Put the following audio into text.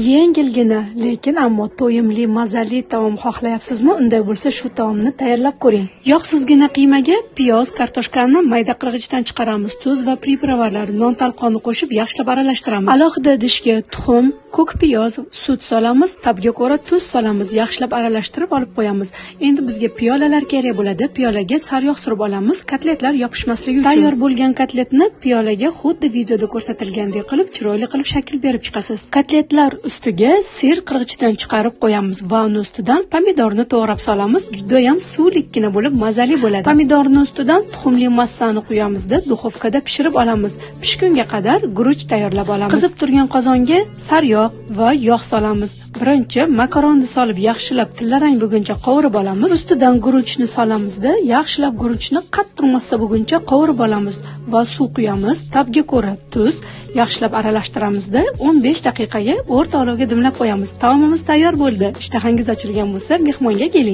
Yengilgina, lekin ammo to'yimli mazali taom xohlayapsizmi? Unday bo'lsa, shu taomni tayyorlab ko'ring. Yog'sizgina qiymaga piyoz, kartoshkani mayda qirg'ichdan chiqaramiz. Tuz va pripravarlar, non talqonni qo'shib yaxshilab aralashtiramiz. Alohida idishga tuxum, ko'k piyoz, sut solamiz, tabga ko'ra tuz solamiz. Yaxshilab aralashtirib olib qo'yamiz. Endi bizga piyolalar kerak bo'ladi. Piyolaga sariyog' surib olamiz, kotletlar yopishmasligi uchun. Tayyor bo'lgan kotletni piyolaga xuddi videoda ko'rsatilgandek qilib, chiroyli qilib shakl berib chiqasiz. Kotletlar ustiga sir qirg'ichdan chiqarib qo'yamiz va uni ustidan pomidorni to'g'rab solamiz. Juda ham suvlikkina bo'lib mazali bo'ladi. Pomidorni ustidan tuxumli massani quyamizda duxovkada pishirib olamiz. Pishgunga qadar guruch tayyorlab olamiz. Qizib turgan qozonga sariyog' va yog' solamiz. Birinchi makaronni solib yaxshilab tillarang bo'lguncha qovurib olamiz. Ustidan guruchni solamizda yaxshilab guruchni qattiq massa bo'lguncha qovurib olamiz va suv quyamiz. Tabga ko'ra tuz, yaxshilab aralashtiramizda 15 daqiqaga o'rta olovga dimlab qo'yamiz. Taomimiz tayyor bo'ldi. Ishtahangiz ochilgan bo'lsa, mehmonga keling.